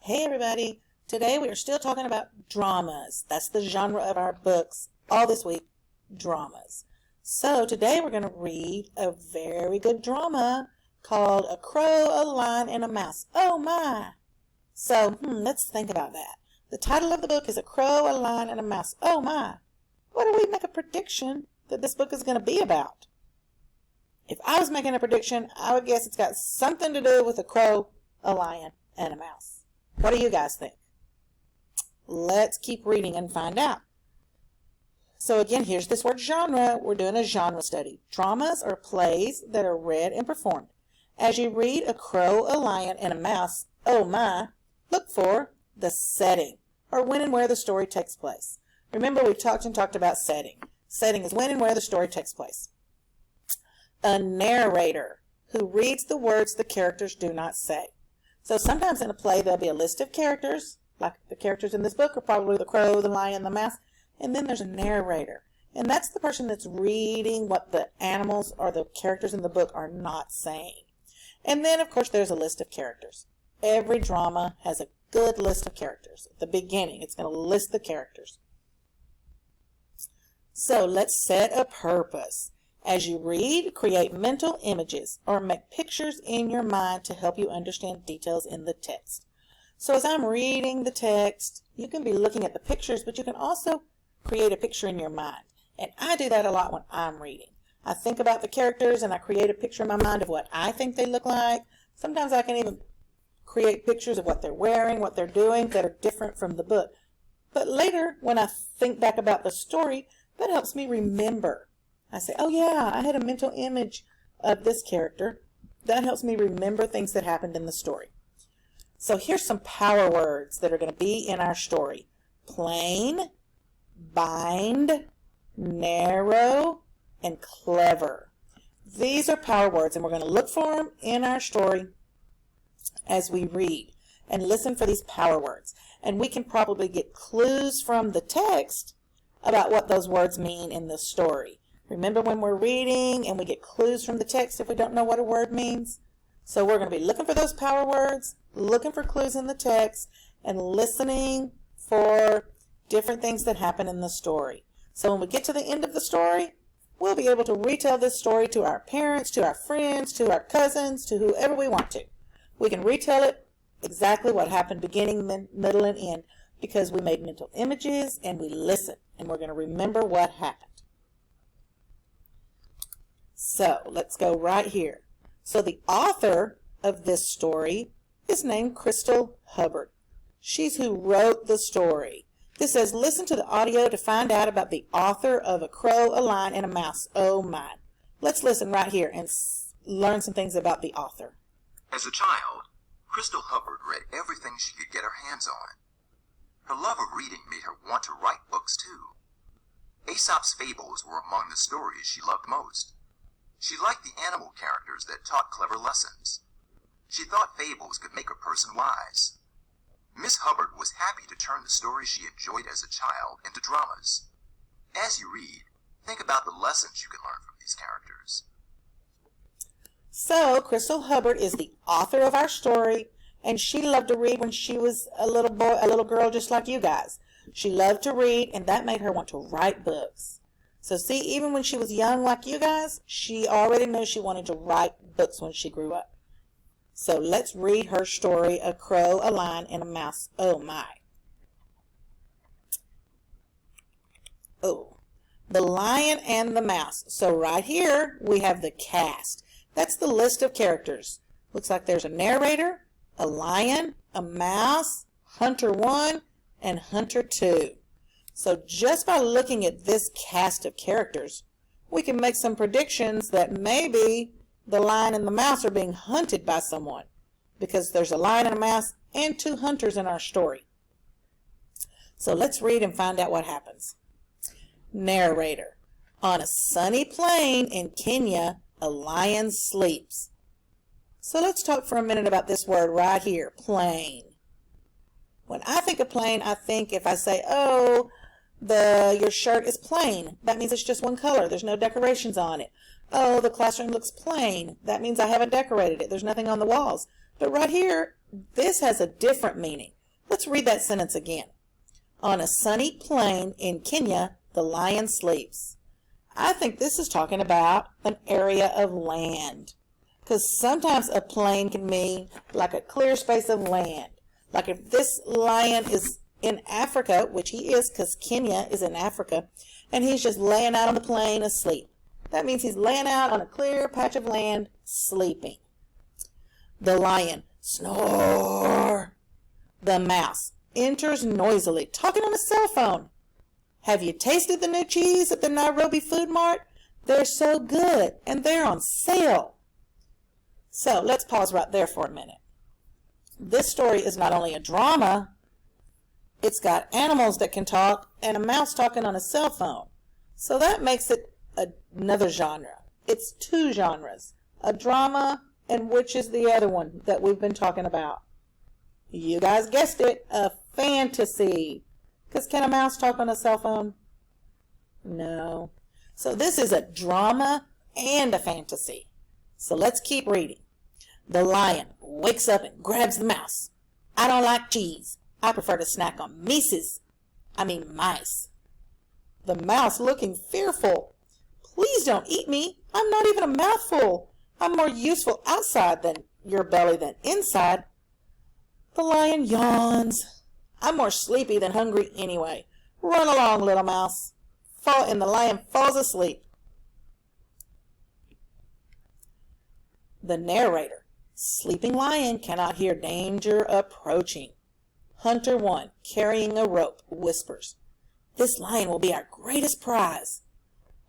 Hey everybody! Today we are still talking about dramas. That's the genre of our books all this week, dramas. So today we're going to read a very good drama called A Crow, a Lion, and a Mouse. Oh my! So, let's think about that. The title of the book is A Crow, a Lion, and a Mouse. Oh my! What do we make a prediction that this book is going to be about? If I was making a prediction, I would guess it's got something to do with a crow, a lion, and a mouse. What do you guys think? Let's keep reading and find out. So again, here's this word genre. We're doing a genre study. Dramas are plays that are read and performed. As you read A Crow, a Lion, and a Mouse, oh my, look for the setting, or when and where the story takes place. Remember, we've talked about setting. Setting is when and where the story takes place. A narrator who reads the words the characters do not say. So sometimes in a play there'll be a list of characters, like the characters in this book are probably the crow, the lion, the mouse, and then there's a narrator. And that's the person that's reading what the animals or the characters in the book are not saying. And then, of course, there's a list of characters. Every drama has a good list of characters. At the beginning, it's going to list the characters. So let's set a purpose. As you read, create mental images or make pictures in your mind to help you understand details in the text. So as I'm reading the text, you can be looking at the pictures, but you can also create a picture in your mind. And I do that a lot when I'm reading. I think about the characters and I create a picture in my mind of what I think they look like. Sometimes I can even create pictures of what they're wearing, what they're doing that are different from the book. But later, when I think back about the story, that helps me remember. I say, oh yeah, I had a mental image of this character. That helps me remember things that happened in the story. So here's some power words that are going to be in our story. Plain, bind, narrow, and clever. These are power words, and we're going to look for them in our story as we read and listen for these power words. And we can probably get clues from the text about what those words mean in the story. Remember when we're reading and we get clues from the text if we don't know what a word means? So we're going to be looking for those power words, looking for clues in the text, and listening for different things that happen in the story. So when we get to the end of the story, we'll be able to retell this story to our parents, to our friends, to our cousins, to whoever we want to. We can retell it exactly what happened beginning, middle, and end because we made mental images and we listen, and we're going to remember what happened. So let's go right here. So the author of this story is named Crystal Hubbard. She's who wrote the story. This says, listen to the audio to find out about the author of A Crow, a Lion, and a Mouse. Oh my. Let's listen right here and learn some things about the author. As a child, Crystal Hubbard read everything she could get her hands on. Her love of reading made her want to write books too. Aesop's fables were among the stories she loved most. She liked the animal characters that taught clever lessons. She thought fables could make a person wise. Miss Hubbard was happy to turn the stories she enjoyed as a child into dramas. As you read, think about the lessons you can learn from these characters. So, Crystal Hubbard is the author of our story, and she loved to read when she was a little girl just like you guys. She loved to read, and that made her want to write books. So see, even when she was young like you guys, she already knew she wanted to write books when she grew up. So let's read her story, A Crow, a Lion, and a Mouse. Oh my. Oh, the lion and the mouse. So right here we have the cast. That's the list of characters. Looks like there's a narrator, a lion, a mouse, Hunter 1, and Hunter 2. So just by looking at this cast of characters, we can make some predictions that maybe the lion and the mouse are being hunted by someone, because there's a lion and a mouse and 2 hunters in our story. So let's read and find out what happens. Narrator. On a sunny plain in Kenya, a lion sleeps. So let's talk for a minute about this word right here, plain. When I think of plain, I think if I say, oh, your shirt is plain, that means it's just one color. There's no decorations on it. Oh, the classroom looks plain. That means I haven't decorated it. There's nothing on the walls. But right here, this has a different meaning. Let's read that sentence again. On a sunny plain in Kenya, the lion sleeps. I think this is talking about an area of land. Because sometimes a plain can mean like a clear space of land. Like if this lion is in Africa, which he is because Kenya is in Africa, and he's just laying out on the plain asleep. That means he's laying out on a clear patch of land, sleeping. The lion, snore. The mouse enters noisily, talking on a cell phone. Have you tasted the new cheese at the Nairobi Food Mart? They're so good, and they're on sale. So let's pause right there for a minute. This story is not only a drama, it's got animals that can talk and a mouse talking on a cell phone. So that makes it another genre. It's two genres, a drama and which is the other one that we've been talking about? You guys guessed it, a fantasy. Because can a mouse talk on a cell phone? No. So this is a drama and a fantasy. So let's keep reading. The lion wakes up and grabs the mouse. I don't like cheese. I prefer to snack on mice. The mouse looking fearful. Please don't eat me. I'm not even a mouthful. I'm more useful outside than your belly than inside. The lion yawns. I'm more sleepy than hungry anyway. Run along, little mouse. And the lion falls asleep. The narrator. Sleeping lion cannot hear danger approaching. Hunter 1, carrying a rope, whispers, this lion will be our greatest prize.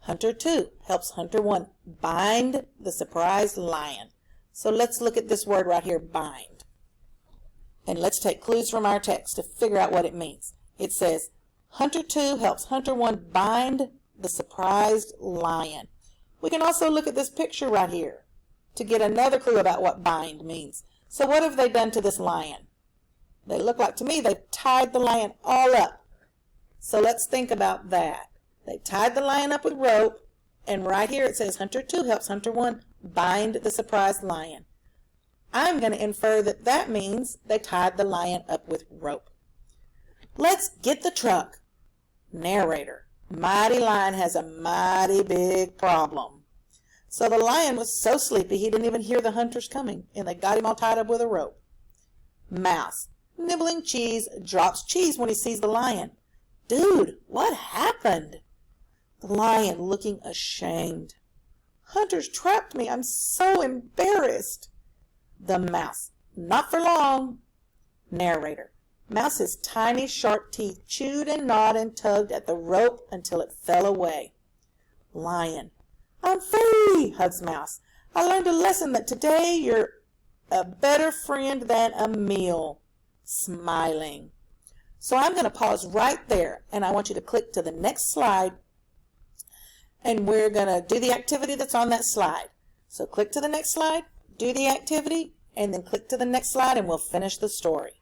Hunter 2 helps Hunter 1 bind the surprised lion. So let's look at this word right here, bind. And let's take clues from our text to figure out what it means. It says, Hunter 2 helps Hunter 1 bind the surprised lion. We can also look at this picture right here to get another clue about what bind means. So what have they done to this lion? They look like to me they've tied the lion all up. So let's think about that. They tied the lion up with rope, and right here it says Hunter 2 helps Hunter 1 bind the surprised lion. I'm going to infer that that means they tied the lion up with rope. Let's get the truck. Narrator. Mighty lion has a mighty big problem. So the lion was so sleepy he didn't even hear the hunters coming, and they got him all tied up with a rope. Mouse. Nibbling cheese, drops cheese when he sees the lion. Dude, what happened? The lion looking ashamed. Hunters trapped me. I'm so embarrassed. The mouse. Not for long. Narrator. Mouse's tiny sharp teeth chewed and gnawed and tugged at the rope until it fell away. Lion. I'm free, hugs Mouse. I learned a lesson that today you're a better friend than a meal. Smiling. So I'm going to pause right there, and I want you to click to the next slide, and we're going to do the activity that's on that slide. So click to the next slide, do the activity, and then click to the next slide, and we'll finish the story.